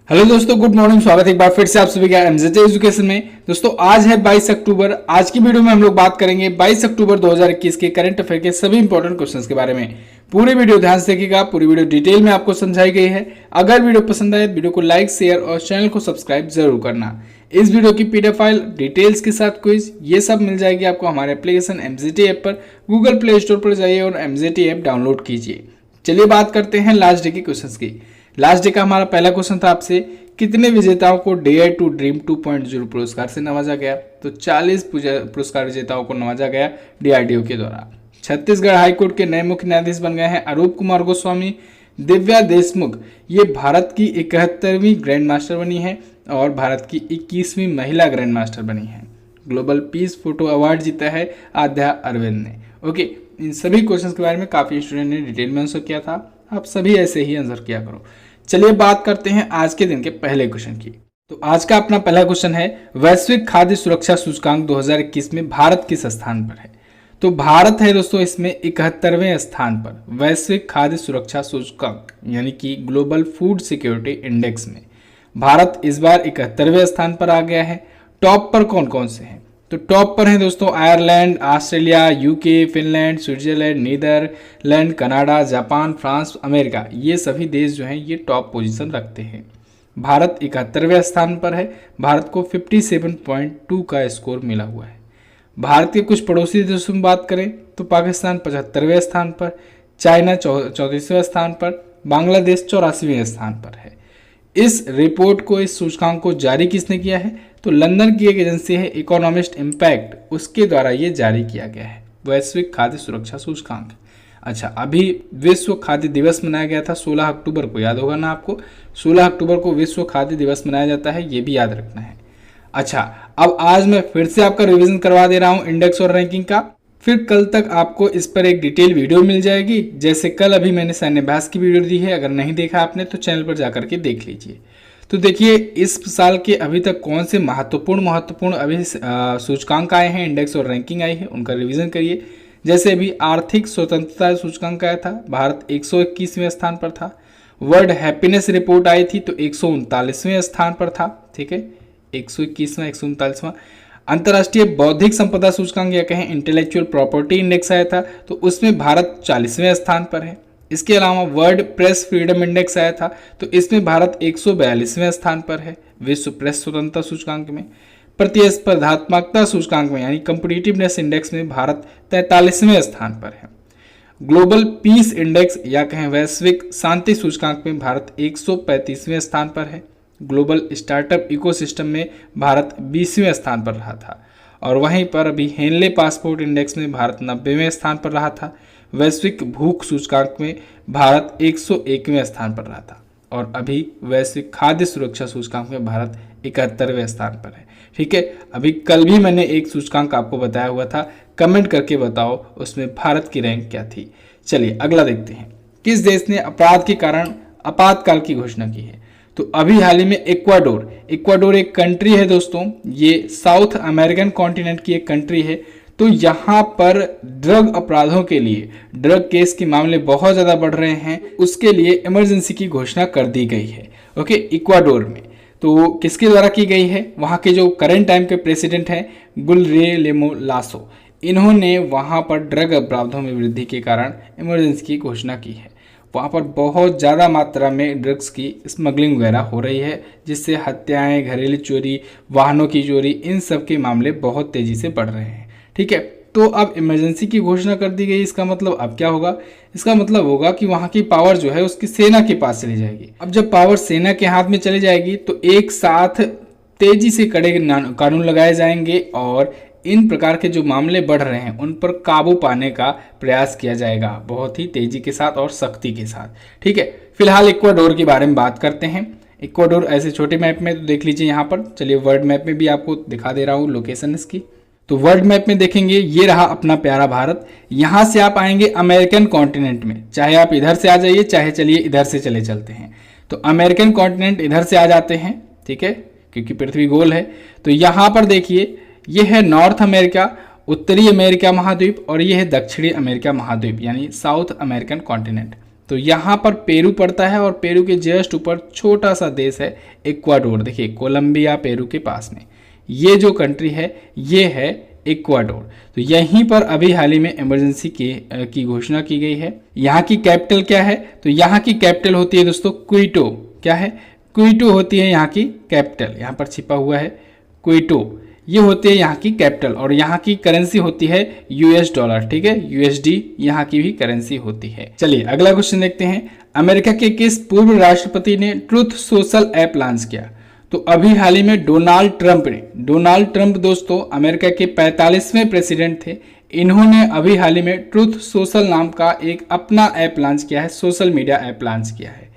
Hello दोस्तों, good morning. स्वागत है एक बार फिर से आप सभी का एमजेटी एजुकेशन में। दोस्तों आज है 22 अक्टूबर। आज की वीडियो में हम लोग बात करेंगे 22 अक्टूबर 2021 के करंट अफेयर के सभी इंपॉर्टेंट क्वेश्चंस के बारे में। पूरी वीडियो ध्यान से देखिएगा, पूरी वीडियो डिटेल में आपको समझाई गई है। अगर वीडियो पसंद आए तो वीडियो को लाइक, शेयर और चैनल को सब्सक्राइब जरूर करना। इस वीडियो की पीडीएफ फाइल, डिटेल्स के साथ क्विज, ये सब मिल जाएगी आपको हमारे एप्लीकेशन एमजेटी ऐप पर। गूगल प्ले स्टोर पर जाइए और एमजेटी ऐप डाउनलोड कीजिए। चलिए बात करते हैं लास्ट डे के क्वेश्चंस की। लास्ट डे का हमारा पहला क्वेश्चन था आपसे, कितने विजेताओं को डेयर टू ड्रीम 2.0 पुरस्कार से नवाजा गया? तो 40 पुरस्कार विजेताओं को नवाजा गया डीआरडीओ के द्वारा। छत्तीसगढ़ हाईकोर्ट के नए मुख्य न्यायाधीश बन गए हैं अरूप कुमार गोस्वामी। दिव्या देशमुख ये भारत की 71वीं ग्रैंड मास्टर बनी है और भारत की 21वीं महिला ग्रैंड मास्टर बनी है। ग्लोबल पीस फोटो अवार्ड जीता है आध्या अरविंद ने। ओके, इन सभी क्वेश्चंस के बारे में काफी स्टूडेंट ने डिटेल में आंसर किया था। आप सभी ऐसे ही आंसर किया करो। चलिए बात करते हैं आज के दिन के पहले क्वेश्चन की। तो आज का अपना पहला क्वेश्चन है, वैश्विक खाद्य सुरक्षा सूचकांक 2021 में भारत किस स्थान पर है? तो भारत है दोस्तों इसमें 71वें स्थान पर वैश्विक खाद्य सुरक्षा सूचकांक यानी कि ग्लोबल फूड सिक्योरिटी इंडेक्स में भारत इस बार 71वें स्थान पर आ गया है। टॉप पर कौन कौन से हैं? तो टॉप पर हैं दोस्तों Ireland, Australia, UK, Finland, Switzerland, Netherlands, Canada, Japan, France, America. ये सभी देश जो हैं ये टॉप पोजीशन रखते हैं। भारत 71वें स्थान पर है। भारत को 57.2 का स्कोर मिला हुआ है। भारत के कुछ पड़ोसी देशों में बात करें तो पाकिस्तान 75वें स्थान पर, चाइना 34वें स्थान पर, बांग्लादेश 84वें स्थान पर है। इस रिपोर्ट को, इस सूचकांक को जारी किसने किया है? तो लंदन की एक एजेंसी है इकोनॉमिस्ट इम्पैक्ट, उसके द्वारा ये जारी किया गया है वैश्विक खाद्य सुरक्षा सूचकांक। अच्छा, अभी विश्व खाद्य दिवस मनाया गया था 16 अक्टूबर को, याद होगा ना आपको? 16 अक्टूबर को विश्व खाद्य दिवस मनाया जाता है, ये भी याद रखना है। अच्छा, अब आज मैं फिर से आपका रिवीजन करवा दे रहा हूँ इंडेक्स और रैंकिंग का। फिर कल तक आपको इस पर एक डिटेल वीडियो मिल जाएगी। जैसे कल अभी मैंने सैन्य अभ्यास की वीडियो दी है, अगर नहीं देखा आपने तो चैनल पर जाकर के देख लीजिए। तो देखिए इस साल के अभी तक कौन से महत्वपूर्ण अभी सूचकांक आए हैं, इंडेक्स और रैंकिंग आई है, उनका रिवीजन करिए। जैसे अभी आर्थिक स्वतंत्रता सूचकांक आया था, भारत 121वें स्थान पर था। वर्ल्ड हैप्पीनेस रिपोर्ट आई थी तो 139वें स्थान पर था। ठीक है, 121वां 139वां। अंतर्राष्ट्रीय बौद्धिक संपदा सूचकांक या कहें इंटेलेक्चुअल प्रॉपर्टी इंडेक्स आया था तो उसमें भारत 40वें स्थान पर है। इसके अलावा वर्ल्ड प्रेस फ्रीडम इंडेक्स आया था तो इसमें भारत 142वें स्थान पर है विश्व प्रेस स्वतंत्रता सूचकांक में। प्रतिस्पर्धात्मकता सूचकांक में यानी कॉम्पिटिटिवनेस इंडेक्स में भारत 43वें स्थान पर है। ग्लोबल पीस इंडेक्स या कहें वैश्विक शांति सूचकांक में भारत 135वें स्थान पर है। ग्लोबल स्टार्टअप इकोसिस्टम में भारत 20वें स्थान पर रहा था। और वहीं पर अभी हेनले पासपोर्ट इंडेक्स में भारत 90वें स्थान पर रहा था। वैश्विक भूख सूचकांक में भारत 101वें स्थान पर रहा था। और अभी वैश्विक खाद्य सुरक्षा सूचकांक में भारत 71वें स्थान पर है। ठीक है, अभी कल भी मैंने एक सूचकांक आपको बताया हुआ था, कमेंट करके बताओ उसमें भारत की रैंक क्या थी। चलिए अगला देखते हैं, किस देश ने अपराध के कारण आपातकाल की घोषणा की है? तो अभी हाल ही में इक्वाडोर एक कंट्री है दोस्तों, ये साउथ अमेरिकन कॉन्टिनेंट की एक कंट्री है। तो यहाँ पर ड्रग अपराधों के लिए, ड्रग केस के मामले बहुत ज़्यादा बढ़ रहे हैं, उसके लिए इमरजेंसी की घोषणा कर दी गई है। ओके, इक्वाडोर में तो किसके द्वारा की गई है? वहाँ के जो करंट टाइम के प्रेसिडेंट हैं गुइल्lermo लासो, इन्होंने वहाँ पर ड्रग अपराधों में वृद्धि के कारण इमरजेंसी की घोषणा की है। वहाँ पर बहुत ज़्यादा मात्रा में ड्रग्स की स्मगलिंग वगैरह हो रही है, जिससे हत्याएं, घरेलू चोरी, वाहनों की चोरी, इन सब के मामले बहुत तेज़ी से बढ़ रहे हैं। ठीक है, तो अब इमरजेंसी की घोषणा कर दी गई। इसका मतलब अब क्या होगा? इसका मतलब होगा कि वहाँ की पावर जो है उसकी सेना के पास चली जाएगी। अब जब पावर सेना के हाथ में चली जाएगी तो एक साथ तेजी से कड़े कानून लगाए जाएंगे और इन प्रकार के जो मामले बढ़ रहे हैं उन पर काबू पाने का प्रयास किया जाएगा बहुत ही तेजी के साथ और सख्ती के साथ। ठीक है, फिलहाल इक्वाडोर के बारे में बात करते हैं। इक्वाडोर ऐसे छोटे मैप में तो देख लीजिए यहाँ पर। चलिए वर्ल्ड मैप में भी आपको दिखा दे रहा हूँ लोकेशन इसकी। तो वर्ल्ड मैप में देखेंगे, ये रहा अपना प्यारा भारत। यहाँ से आप आएंगे अमेरिकन कॉन्टिनेंट में, चाहे आप इधर से आ जाइए चाहे चलिए इधर से चले चलते हैं। तो अमेरिकन कॉन्टिनेंट इधर से आ जाते हैं, ठीक है, क्योंकि पृथ्वी गोल है। तो यहाँ पर देखिए, ये है नॉर्थ अमेरिका, उत्तरी अमेरिका महाद्वीप, और ये है दक्षिणी अमेरिका महाद्वीप यानी साउथ अमेरिकन कॉन्टिनेंट। तो यहाँ पर पेरू पड़ता है और पेरू के जस्ट ऊपर छोटा सा देश है इक्वाडोर। देखिए कोलंबिया पेरू के पास में ये जो कंट्री है ये है इक्वाडोर। तो यहीं पर अभी हाल ही में इमरजेंसी की घोषणा की गई है। यहाँ की कैपिटल क्या है? तो यहाँ की कैपिटल होती है दोस्तों क्विटो। क्या है? क्विटो होती है यहाँ की कैपिटल। यहाँ पर छिपा हुआ है क्विटो, ये होती है यहाँ की कैपिटल। और यहाँ की करेंसी होती है यूएस डॉलर। ठीक है, यूएसडी यहाँ की भी करेंसी होती है। चलिए अगला क्वेश्चन देखते हैं। अमेरिका के किस पूर्व राष्ट्रपति ने ट्रुथ सोशल ऐप लॉन्च किया? तो अभी हाल ही में डोनाल्ड ट्रंप दोस्तों अमेरिका के 45वें प्रेसिडेंट थे। इन्होंने अभी हाल ही में ट्रुथ सोशल नाम का एक अपना ऐप लॉन्च किया है, सोशल मीडिया ऐप लॉन्च किया है।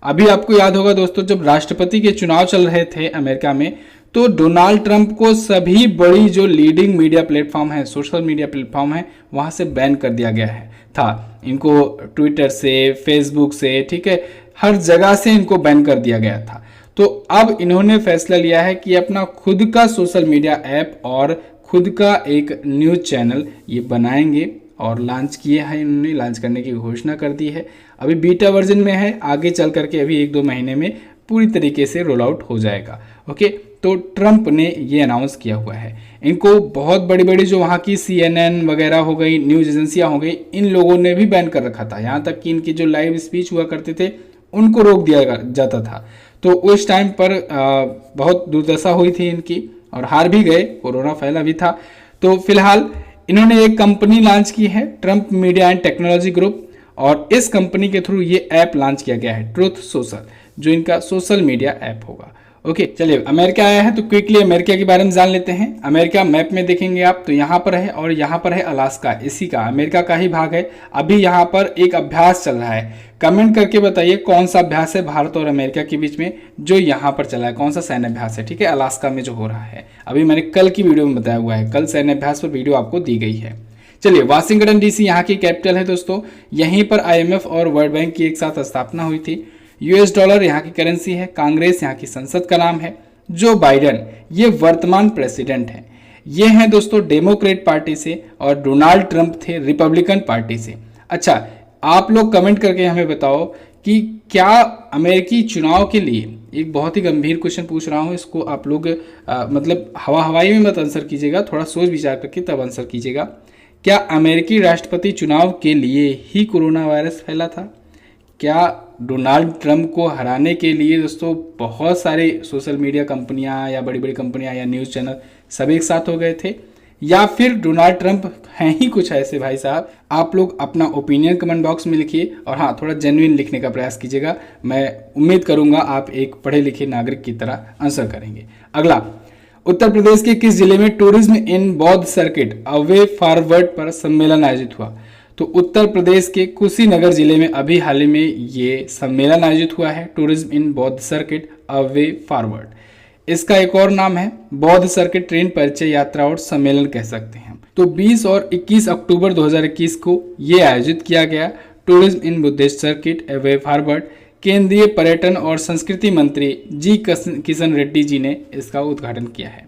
अभी आपको याद होगा दोस्तों, जब राष्ट्रपति के चुनाव चल रहे थे अमेरिका में, तो डोनाल्ड ट्रंप को सभी बड़ी जो लीडिंग मीडिया प्लेटफॉर्म है, सोशल मीडिया प्लेटफॉर्म है, वहां से बैन कर दिया गया है था। इनको ट्विटर से, फेसबुक से, ठीक है, हर जगह से इनको बैन कर दिया गया था। तो अब इन्होंने फैसला लिया है कि अपना खुद का सोशल मीडिया ऐप और खुद का एक न्यूज चैनल ये बनाएंगे और लॉन्च किए हैं। इन्होंने लॉन्च करने की घोषणा कर दी है। अभी बीटा वर्जन में है, आगे चल करके अभी 1-2 महीने में पूरी तरीके से रोल आउट हो जाएगा। ओके, तो ट्रंप ने ये अनाउंस किया हुआ है। इनको बहुत बड़ी बड़ी जो वहाँ की CNN वगैरह हो गई, न्यूज एजेंसियाँ हो गई, इन लोगों ने भी बैन कर रखा था। यहाँ तक कि इनकी जो लाइव स्पीच हुआ करते थे उनको रोक दिया जाता था। तो उस टाइम पर बहुत दुर्दशा हुई थी इनकी और हार भी गए, कोरोना फैला भी था। तो फिलहाल इन्होंने एक कंपनी लॉन्च की है, Trump media and technology group, और इस कंपनी के थ्रू ये ऐप लॉन्च किया गया है ट्रुथ सोशल, जो इनका सोशल मीडिया ऐप होगा। ओके, चलिए अमेरिका आया है तो क्विकली अमेरिका के बारे में जान लेते हैं। अमेरिका मैप में देखेंगे आप तो यहाँ पर है और यहाँ पर है अलास्का, इसी का अमेरिका का ही भाग है। अभी यहाँ पर एक अभ्यास चल रहा है। कमेंट करके बताइए कौन सा अभ्यास है भारत और अमेरिका के बीच में जो यहाँ पर चला है, कौन सा सैन्य अभ्यास है। ठीक है, अलास्का में जो हो रहा है, अभी मैंने कल की वीडियो में बताया हुआ है, कल सैन्य अभ्यास पर वीडियो आपको दी गई है। चलिए, वाशिंगटन DC यहाँ की कैपिटल है दोस्तों। यहीं पर IMF और वर्ल्ड बैंक की एक साथ स्थापना हुई थी। यूएस डॉलर यहाँ की करेंसी है। कांग्रेस यहाँ की संसद का नाम है। जो बाइडेन ये वर्तमान प्रेसिडेंट हैं। ये हैं दोस्तों डेमोक्रेट पार्टी से और डोनाल्ड ट्रंप थे रिपब्लिकन पार्टी से। अच्छा, आप लोग कमेंट करके हमें बताओ कि क्या अमेरिकी चुनाव के लिए, एक बहुत ही गंभीर क्वेश्चन पूछ रहा हूँ, इसको आप लोग मतलब हवाई में मत आंसर कीजिएगा, थोड़ा सोच विचार करके तब आंसर कीजिएगा। क्या अमेरिकी राष्ट्रपति चुनाव के लिए ही कोरोना वायरस फैला था? क्या डोनाल्ड ट्रंप को हराने के लिए दोस्तों बहुत सारे सोशल मीडिया कंपनियां या बड़ी बड़ी कंपनियां या न्यूज़ चैनल सब एक साथ हो गए थे? या फिर डोनाल्ड ट्रंप हैं ही कुछ ऐसे? भाई साहब, आप लोग अपना ओपिनियन कमेंट बॉक्स में लिखिए और हाँ, थोड़ा जेन्युइन लिखने का प्रयास कीजिएगा। मैं उम्मीद करूंगा आप एक पढ़े लिखे नागरिक की तरह आंसर करेंगे। अगला, उत्तर प्रदेश के किस जिले में टूरिज्म इन बौद्ध सर्किट अ वे फॉरवर्ड पर सम्मेलन आयोजित हुआ? तो उत्तर प्रदेश के कुशीनगर जिले में अभी हाल ही में ये सम्मेलन आयोजित हुआ है, टूरिज्म इन बौद्ध सर्किट अ वे फॉरवर्ड। इसका एक और नाम है बौद्ध सर्किट ट्रेन परिचय यात्रा और सम्मेलन कह सकते हैं। तो 20 और 21 अक्टूबर 2021 को ये आयोजित किया गया, tourism in Buddhist circuit a way forward. केंद्रीय पर्यटन और संस्कृति मंत्री जी किशन रेड्डी जी ने इसका उद्घाटन किया है।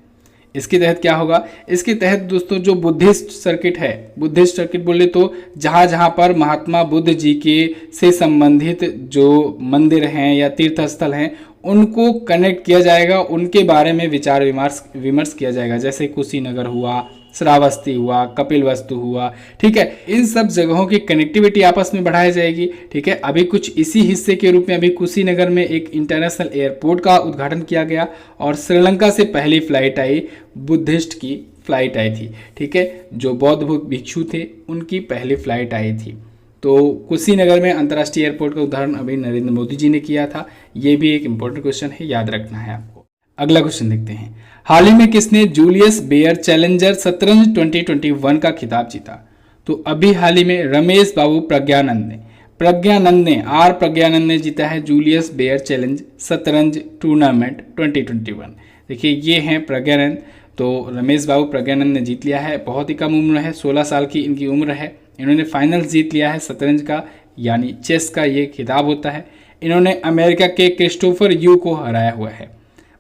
इसके तहत क्या होगा? इसके तहत दोस्तों जो बुद्धिस्ट सर्किट है, बुद्धिस्ट सर्किट बोले तो जहाँ जहाँ पर महात्मा बुद्ध जी के से संबंधित जो मंदिर हैं या तीर्थ स्थल हैं उनको कनेक्ट किया जाएगा, उनके बारे में विचार विमर्श किया जाएगा। जैसे कुशीनगर हुआ, श्रावस्ती हुआ, कपिलवस्तु हुआ, ठीक है, इन सब जगहों की कनेक्टिविटी आपस में बढ़ाई जाएगी। ठीक है, अभी कुछ इसी हिस्से के रूप में अभी कुशीनगर में एक इंटरनेशनल एयरपोर्ट का उद्घाटन किया गया और श्रीलंका से पहली फ्लाइट आई, बुद्धिस्ट की फ्लाइट आई थी। ठीक है, जो बौद्ध भिक्षु थे उनकी पहली फ्लाइट आई थी। तो कुशीनगर में अंतर्राष्ट्रीय एयरपोर्ट का उदाहरण अभी नरेंद्र मोदी जी ने किया था। ये भी एक इंपॉर्टेंट क्वेश्चन है, याद रखना है आपको। अगला क्वेश्चन देखते हैं। हाल ही में किसने जूलियस बेयर चैलेंजर शतरंज 2021 का खिताब जीता? तो अभी हाल ही में रमेश बाबू प्रज्ञानंद ने जीता है जूलियस बेयर चैलेंज शतरंज टूर्नामेंट 2021। देखिए, ये हैं प्रज्ञानंद। तो रमेश बाबू प्रज्ञानंद ने जीत लिया है। बहुत ही कम उम्र है, 16 साल की इनकी उम्र है। इन्होंने फाइनल जीत लिया है शतरंज का, यानी चेस का ये खिताब होता है। इन्होंने अमेरिका के क्रिस्टोफर यू को हराया हुआ है।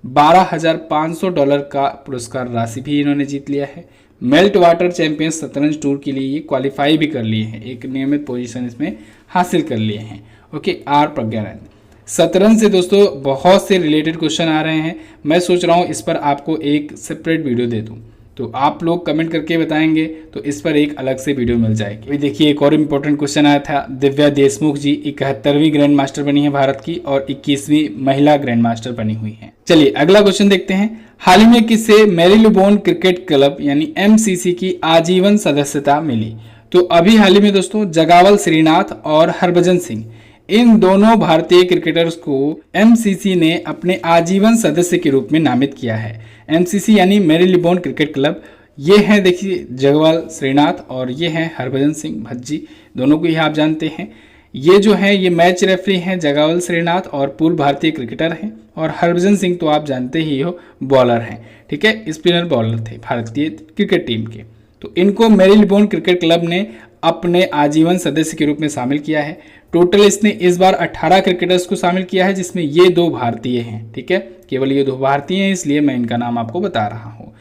$12,500 का पुरस्कार राशि भी इन्होंने जीत लिया है। मेल्ट वाटर चैंपियंस शतरंज टूर के लिए ये क्वालिफाई भी कर लिए हैं, एक नियमित पोजीशन इसमें हासिल कर लिए हैं। Okay, R Praggnanandhaa. शतरंज से दोस्तों बहुत से रिलेटेड क्वेश्चन आ रहे हैं, मैं सोच रहा हूँ इस पर आपको एक सेपरेट वीडियो दे दूँ, तो आप लोग कमेंट करके बताएंगे तो इस पर एक अलग से वीडियो मिल जाएगी। अभी देखिए एक और इम्पोर्टेंट क्वेश्चन आया था, दिव्या देशमुख जी 71वीं ग्रैंड मास्टर बनी है भारत की और 21वीं महिला ग्रैंड मास्टर बनी हुई हैं। चलिए अगला क्वेश्चन देखते हैं। हाल ही में किसे मैरीलेबोन क्रिकेट क्लब यानी MCC की आजीवन सदस्यता मिली? तो अभी हाल ही में दोस्तों जगावल श्रीनाथ और हरभजन सिंह, इन दोनों भारतीय क्रिकेटर्स को MCC ने अपने आजीवन सदस्य के रूप में नामित किया है। MCC यानी मैरीलेबोन क्रिकेट क्लब, ये हैं देखिए जगवाल श्रीनाथ और ये हैं हरभजन सिंह भज्जी, दोनों को ही आप जानते हैं। ये जो हैं ये मैच रेफरी हैं जगावल श्रीनाथ और पूर्व भारतीय क्रिकेटर हैं, और हरभजन सिंह तो आप जानते ही हो बॉलर हैं, ठीक है, स्पिनर बॉलर थे भारतीय क्रिकेट टीम के। तो इनको मैरीलेबोन क्रिकेट क्लब ने अपने आजीवन सदस्य के रूप में शामिल किया है। टोटल इसने इस बार 18 क्रिकेटर्स को शामिल किया है, जिसमें ये 2 भारतीय हैं, ठीक है, केवल ये 2 भारतीय हैं, इसलिए मैं इनका नाम आपको बता रहा हूँ।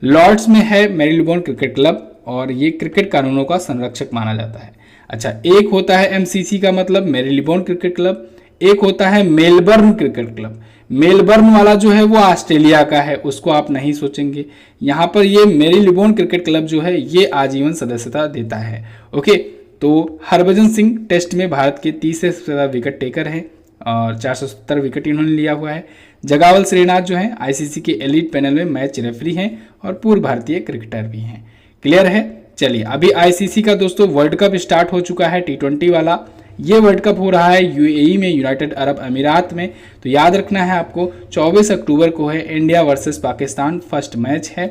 लॉर्ड्स में है मैरीलेबोन क्रिकेट क्लब और ये क्रिकेट कानूनों का संरक्षक माना जाता है। अच्छा, एक होता है MCC का मतलब मैरीलेबोन क्रिकेट क्लब, एक होता है मेलबर्न क्रिकेट क्लब। मेलबर्न वाला जो है वो ऑस्ट्रेलिया का है, उसको आप नहीं सोचेंगे। यहाँ पर ये मैरीलेबोन क्रिकेट क्लब जो है ये आजीवन सदस्यता देता है। ओके, तो हरभजन सिंह टेस्ट में भारत के 30 से ज़्यादा विकेट टेकर हैं और 470 विकेट इन्होंने लिया हुआ है। जगावल श्रीनाथ जो हैं ICC के एलीट पैनल में मैच रेफरी हैं और पूर्व भारतीय क्रिकेटर भी हैं। क्लियर है? चलिए, अभी ICC का दोस्तों वर्ल्ड कप स्टार्ट हो चुका है, T20 वाला। ये वर्ल्ड कप हो रहा है UAE में, यूनाइटेड अरब अमीरात में। तो याद रखना है आपको 24 अक्टूबर को है India versus Pakistan first match है।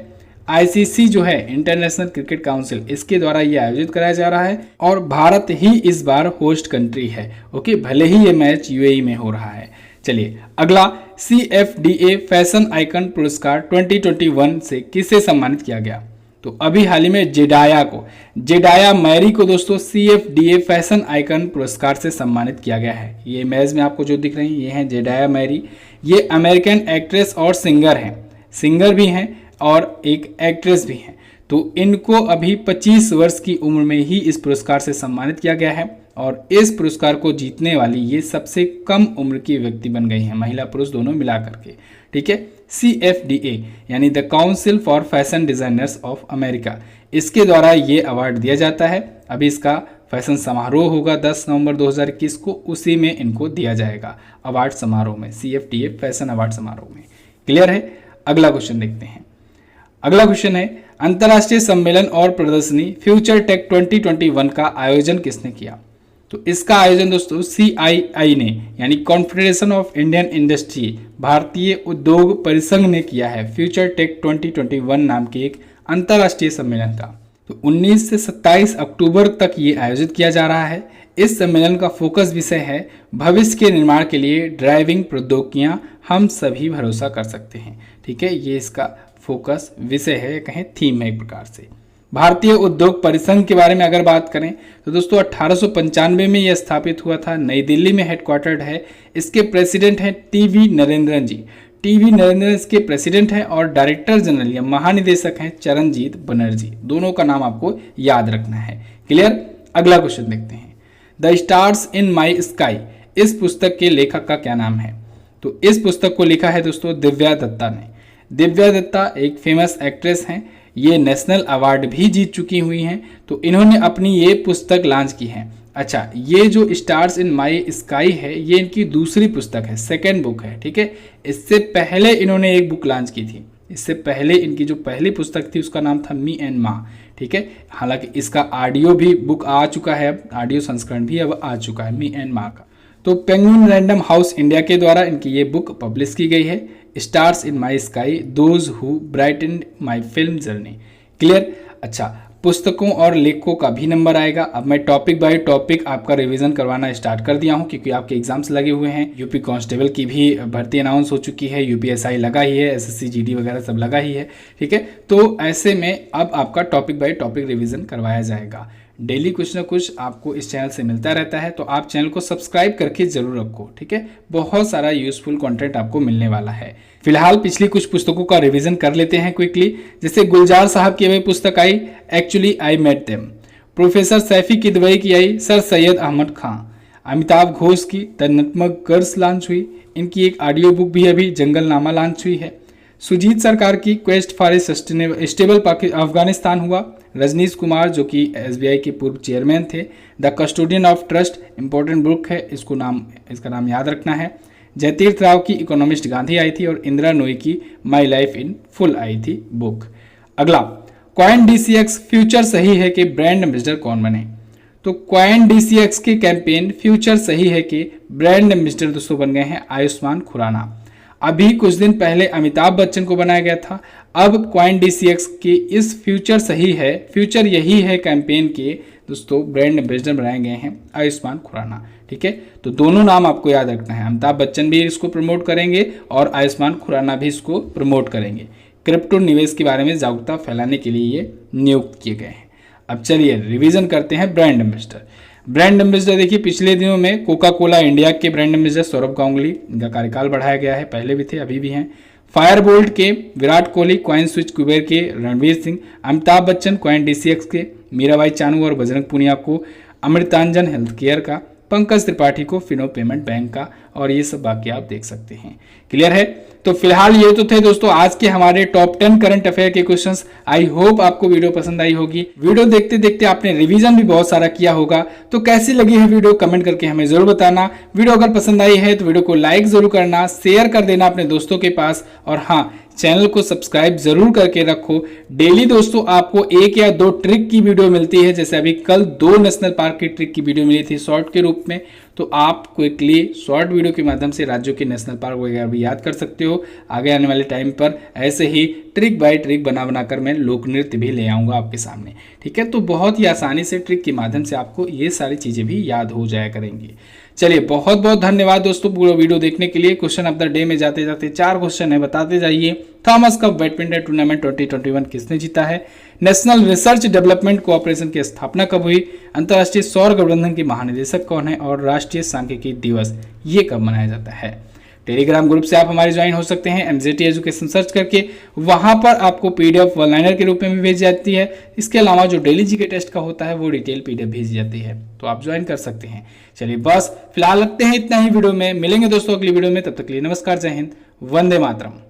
ICC जो है इंटरनेशनल क्रिकेट काउंसिल, इसके द्वारा ये आयोजित कराया जा रहा है और भारत ही इस बार होस्ट कंट्री है। ओके, भले ही ये मैच UAE में हो रहा है। चलिए अगला, CFDA फैशन आइकन पुरस्कार 2021 से किसे सम्मानित किया गया? तो अभी हाल ही में जेडाया मैरी को दोस्तों CFDA फैशन आइकन पुरस्कार से सम्मानित किया गया है। ये इमेज में आपको जो दिख रही है ये हैं जेडाया मैरी। ये अमेरिकन एक्ट्रेस और सिंगर हैं, सिंगर भी हैं और एक एक्ट्रेस भी हैं। तो इनको अभी 25 वर्ष की उम्र में ही इस पुरस्कार से सम्मानित किया गया है और इस पुरस्कार को जीतने वाली ये सबसे कम उम्र की व्यक्ति बन गई हैं, महिला पुरुष दोनों मिला करके, ठीक है। CFDA यानी the council for fashion designers of America, इसके द्वारा ये अवार्ड दिया जाता है। अभी इसका फैशन समारोह होगा 10 नवंबर 2021 को, उसी में इनको दिया जाएगा अवार्ड समारोह में, CFDA फैशन अवार्ड समारोह में। क्लियर है? अगला क्वेश्चन देखते हैं। अगला क्वेश्चन है, अंतर्राष्ट्रीय सम्मेलन और प्रदर्शनी फ्यूचर टेक 2021 का आयोजन किसने किया? तो इसका आयोजन दोस्तों CII ने यानी कॉन्फेडरेशन ऑफ इंडियन इंडस्ट्री, भारतीय उद्योग परिसंघ ने किया है फ्यूचर टेक 2021 नाम के एक अंतर्राष्ट्रीय सम्मेलन का। तो 19 से 27 अक्टूबर तक ये आयोजित किया जा रहा है। इस सम्मेलन का फोकस विषय है भविष्य के निर्माण के लिए ड्राइविंग प्रौद्योगिकियां हम सभी भरोसा कर सकते हैं, ठीक है, ये इसका फोकस विषय है, कहें थीम है एक प्रकार से। भारतीय उद्योग परिसंघ के बारे में अगर बात करें तो दोस्तों 1895 में यह स्थापित हुआ था, नई दिल्ली में हेडक्वार्टर्ड है। इसके प्रेसिडेंट हैं TV नरेंद्रन जी। TV नरेंद्रन इसके प्रेसिडेंट हैं और डायरेक्टर जनरल या महानिदेशक हैं चरणजीत बनर्जी। दोनों का नाम आपको याद रखना है। क्लियर? अगला क्वेश्चन देखते हैं। The stars in my sky, इस पुस्तक के लेखक का क्या नाम है? तो इस पुस्तक को लिखा है दोस्तों दिव्या दत्ता ने। दिव्या दत्ता एक फेमस एक्ट्रेस हैं, ये नेशनल अवार्ड भी जीत चुकी हुई हैं। तो इन्होंने अपनी ये पुस्तक लॉन्च की है। अच्छा, ये जो स्टार्स इन माई स्काई है ये इनकी दूसरी पुस्तक है, सेकेंड बुक है, ठीक है। इससे पहले इन्होंने एक बुक लॉन्च की थी, इससे पहले इनकी जो पहली पुस्तक थी उसका नाम था मी एंड माँ, ठीक है। हालांकि इसका ऑडियो भी बुक आ चुका है, अब ऑडियो संस्करण भी अब आ चुका है मी एंड माँ का। तो पेंगुइन रैंडम हाउस इंडिया के द्वारा इनकी ये बुक पब्लिश की गई है, stars in my sky those who brighten my film journey. Clear? अच्छा, पुस्तकों और लेखकों का भी नंबर आएगा। अब मैं टॉपिक बाय टॉपिक आपका रिवीजन करवाना स्टार्ट कर दिया हूं क्योंकि आपके एग्जाम्स लगे हुए हैं। यूपी कांस्टेबल की भी भर्ती अनाउंस हो चुकी है, UPSI लगा ही है, SSC GD वगैरह सब लगा ही है, ठीक है। तो ऐसे में अब आपका टॉपिक बाय टॉपिक रिवीजन करवाया जाएगा। डेली कुछ ना कुछ आपको इस चैनल से मिलता रहता है, तो आप चैनल को सब्सक्राइब करके जरूर रखो, ठीक है। बहुत सारा यूजफुल कंटेंट आपको मिलने वाला है। फिलहाल पिछली कुछ पुस्तकों का रिवीजन कर लेते हैं क्विकली। जैसे गुलजार साहब की अभी पुस्तक आई actually I met them, professor Saifi Kidwai की आई सर सैयद अहमद खां, अमिताभ घोष की द नटमग गर्ल्स लॉन्च हुई, इनकी एक ऑडियो बुक भी अभी जंगलनामा लॉन्च हुई है। सुजीत सरकार की quest for a stable Afghanistan हुआ। रजनीश कुमार जो कि एसबीआई के पूर्व चेयरमैन थे, the custodian of trust important book है, इसका नाम याद रखना है। जयतीर्थ राव की इकोनॉमिस्ट गांधी आई थी और इंदिरा नोई की माई लाइफ इन फुल आई थी बुक। अगला कॉइन डीसीएक्स फ्यूचर सही है कि ब्रांड एम्बेसडर कौन बने। तो कॉइन डीसीएक्स की कैंपेन फ्यूचर सही है कि ब्रांड एम्बेसडर दोस्तों बन गए हैं आयुष्मान खुराना। अभी कुछ दिन पहले अमिताभ बच्चन को बनाया गया था, अब कॉइन डीसीएक्स की इस फ्यूचर सही है, फ्यूचर यही है कैंपेन के दोस्तों ब्रांड एम्बेसडर बनाए गए हैं आयुष्मान खुराना, ठीक है। तो दोनों नाम आपको याद रखना है, अमिताभ बच्चन भी इसको प्रमोट करेंगे और आयुष्मान खुराना भी इसको प्रमोट करेंगे। क्रिप्टो निवेश के बारे में जागरूकता फैलाने के लिए ये नियुक्त किए गए हैं। अब चलिए रिवीजन करते हैं ब्रांड एम्बेसडर। ब्रांड एम्बेसडर देखिए, पिछले दिनों में कोका कोला इंडिया के ब्रांड एम्बेसडर सौरभ गांगुली, इनका कार्यकाल बढ़ाया गया है, पहले भी थे अभी भी हैं। फायरबोल्ट के विराट कोहली, कॉइन स्विच कुबेर के रणवीर सिंह, अमिताभ बच्चन कॉइन डीसीएक्स के, मीराबाई चानू और बजरंग पुनिया को अमृतांजन हेल्थ केयर का, पंकज त्रिपाठी को फिनो पेमेंट बैंक का, और ये सब बाकी आप देख सकते हैं। क्लियर है। तो फिलहाल ये तो थे दोस्तों आज के हमारे टॉप 10 करंट अफेयर के क्वेश्चंस। आई होप आपको वीडियो पसंद आई होगी। वीडियो देखते देखते आपने रिवीजन भी बहुत सारा किया होगा, तो कैसी लगी है वीडियो कमेंट करके हमें जरूर बताना। वीडियो अगर पसंद आई है तो वीडियो को लाइक जरूर करना, शेयर कर देना अपने दोस्तों के पास, और हाँ, चैनल को सब्सक्राइब जरूर करके रखो। डेली दोस्तों आपको 1 या 2 ट्रिक की वीडियो मिलती है, जैसे अभी कल 2 नेशनल पार्क की ट्रिक की वीडियो मिली थी शॉर्ट के रूप में, तो आप क्विकली शॉर्ट वीडियो के माध्यम से राज्यों के नेशनल पार्क वगैरह भी याद कर सकते हो। आगे आने वाले टाइम पर ऐसे ही ट्रिक बाय ट्रिक बनाकर मैं लोक नृत्य भी ले आऊँगा आपके सामने, ठीक है। तो बहुत ही आसानी से ट्रिक के माध्यम से आपको ये सारी चीज़ें भी याद हो जाया करेंगी। चलिए बहुत बहुत धन्यवाद दोस्तों पूरा वीडियो देखने के लिए। क्वेश्चन ऑफ द डे में जाते जाते 4 क्वेश्चन है, बताते जाइए। थॉमस कप बैडमिंटन टूर्नामेंट 2021 किसने जीता है? नेशनल रिसर्च डेवलपमेंट कोऑपरेशन की स्थापना कब हुई? अंतर्राष्ट्रीय सौर गठबंधन के महानिदेशक कौन है? और राष्ट्रीय सांख्यिकी दिवस ये कब मनाया जाता है? टेलीग्राम ग्रुप से आप हमारे ज्वाइन हो सकते हैं एमजेटी एजुकेशन सर्च करके, वहां पर आपको पीडीएफ वन लाइनर के रूप में भी भेजी जाती है। इसके अलावा जो डेली जीके टेस्ट का होता है वो डिटेल पीडीएफ भेजी जाती है, तो आप ज्वाइन कर सकते हैं। चलिए बस फिलहाल रखते हैं इतना ही वीडियो में, मिलेंगे दोस्तों अगली वीडियो में, तब तक के लिए नमस्कार, जय हिंद, वंदे मातरम।